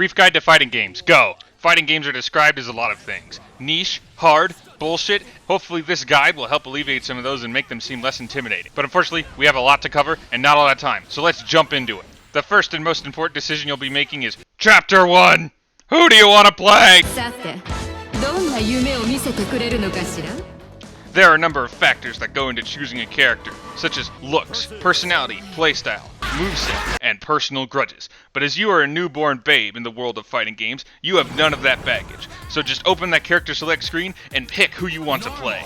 Brief guide to fighting games. Go! Fighting games are described as a lot of things. Niche, hard, bullshit. Hopefully this guide will help alleviate some of those and make them seem less intimidating. But unfortunately, we have a lot to cover and not a lot of time, so let's jump into it. The first and most important decision you'll be making is Chapter 1! Who do you want to play? There are a number of factors that go into choosing a character, such as looks, personality, playstyle, moveset, and personal grudges. But as you are a newborn babe in the world of fighting games, you have none of that baggage. So just open that character select screen and pick who you want to play.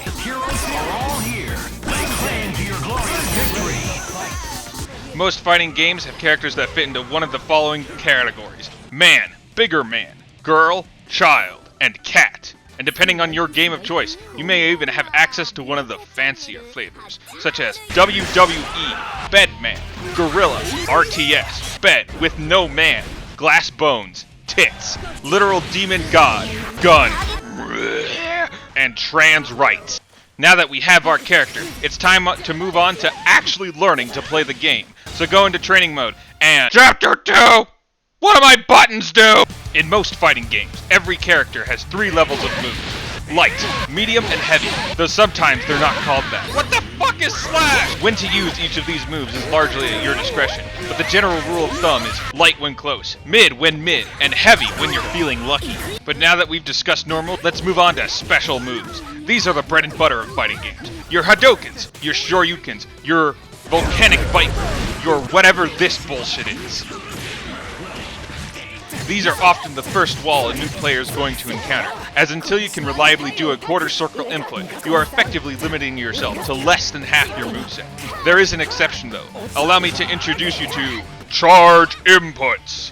Most fighting games have characters that fit into one of the following categories: man, bigger man, girl, child, and cat. And depending on your game of choice, you may even have access to one of the fancier flavors, such as WWE, Bedman, Gorilla, RTS, Bed with no man, Glass Bones, Tits, Literal Demon God, Gun, and Trans Rights. Now that we have our character, it's time to move on to actually learning to play the game. So go into training mode and Chapter 2! What do my buttons do? In most fighting games, every character has 3 levels of moves. Light, medium, and heavy, though sometimes they're not called that. What the fuck is Slash? When to use each of these moves is largely at your discretion, but the general rule of thumb is light when close, mid when mid, and heavy when you're feeling lucky. But now that we've discussed normal, let's move on to special moves. These are the bread and butter of fighting games. Your Hadokens, your Shoryukens, your Volcanic Viper, your whatever this bullshit is. These are often the first wall a new player is going to encounter, as until you can reliably do a quarter circle input, you are effectively limiting yourself to less than half your moveset. There is an exception though. Allow me to introduce you to charge inputs.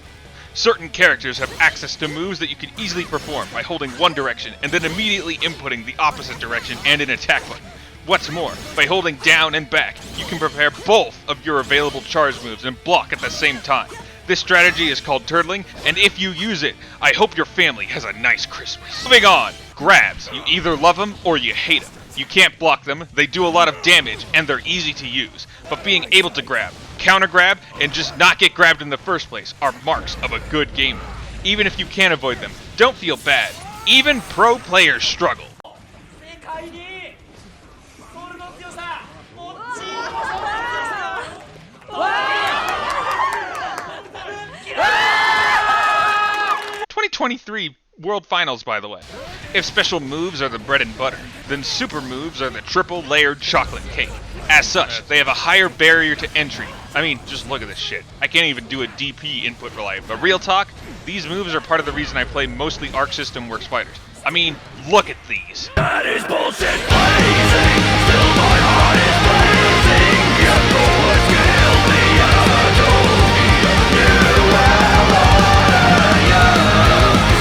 Certain characters have access to moves that you can easily perform by holding one direction and then immediately inputting the opposite direction and an attack button. What's more, by holding down and back, you can prepare both of your available charge moves and block at the same time. This strategy is called turtling, and if you use it, I hope your family has a nice Christmas. Moving on, grabs. You either love them or you hate them. You can't block them, they do a lot of damage, and they're easy to use. But being able to grab, counter grab, and just not get grabbed in the first place are marks of a good gamer. Even if you can't avoid them, don't feel bad. Even pro players struggle. 2023 World Finals, by the way. If special moves are the bread and butter, then super moves are the triple layered chocolate cake. As such, they have a higher barrier to entry. I mean, just look at this shit. I can't even do a DP input reliable. But real talk, these moves are part of the reason I play mostly Arc System Works fighters. I mean, look at these. That is bullshit blazing, still my heart is blazing. Yet no one killed me, I told you well honor you.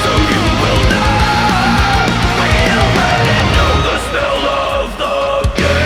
So you will not feel ready and know the smell of the game.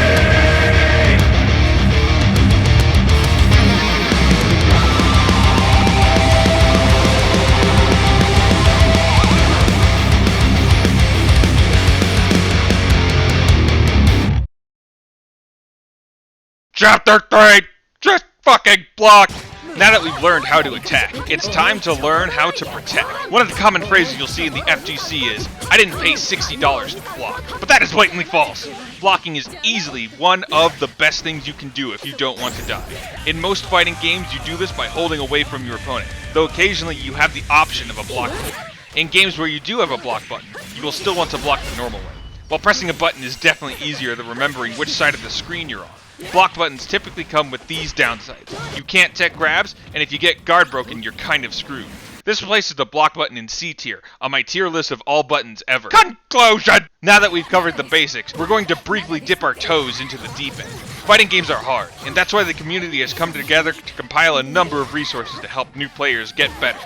Chapter 3! Just fucking block! Now that we've learned how to attack, it's time to learn how to protect. One of the common phrases you'll see in the FGC is, I didn't pay $60 to block. But that is blatantly false. Blocking is easily one of the best things you can do if you don't want to die. In most fighting games, you do this by holding away from your opponent, though occasionally you have the option of a block button. In games where you do have a block button, you will still want to block the normal way. While pressing a button is definitely easier than remembering which side of the screen you're on. Block buttons typically come with these downsides. You can't tech grabs, and if you get guard broken, you're kind of screwed. This places the block button in C tier, on my tier list of all buttons ever. Conclusion! Now that we've covered the basics, we're going to briefly dip our toes into the deep end. Fighting games are hard, and that's why the community has come together to compile a number of resources to help new players get better.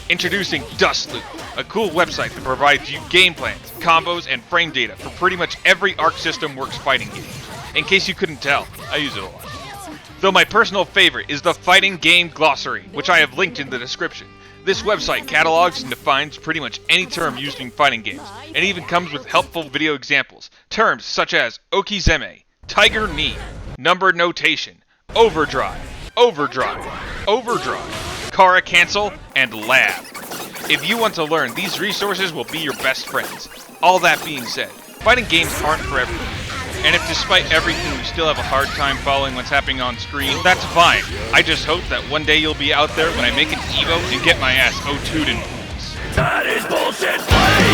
Introducing Dustloop, a cool website that provides you game plans, combos, and frame data for pretty much every Arc System Works fighting game. In case you couldn't tell, I use it a lot. Though my personal favorite is the Fighting Game Glossary, which I have linked in the description. This website catalogs and defines pretty much any term used in fighting games, and even comes with helpful video examples. Terms such as Okizeme, Tiger Knee, Number Notation, Overdrive, Overdrive, Overdrive, Kara Cancel, and Lab. If you want to learn, these resources will be your best friends. All that being said, fighting games aren't for everyone. And if despite everything you still have a hard time following what's happening on screen, that's fine. I just hope that one day you'll be out there when I make an Evo and get my ass O2'd in points. That is bullshit!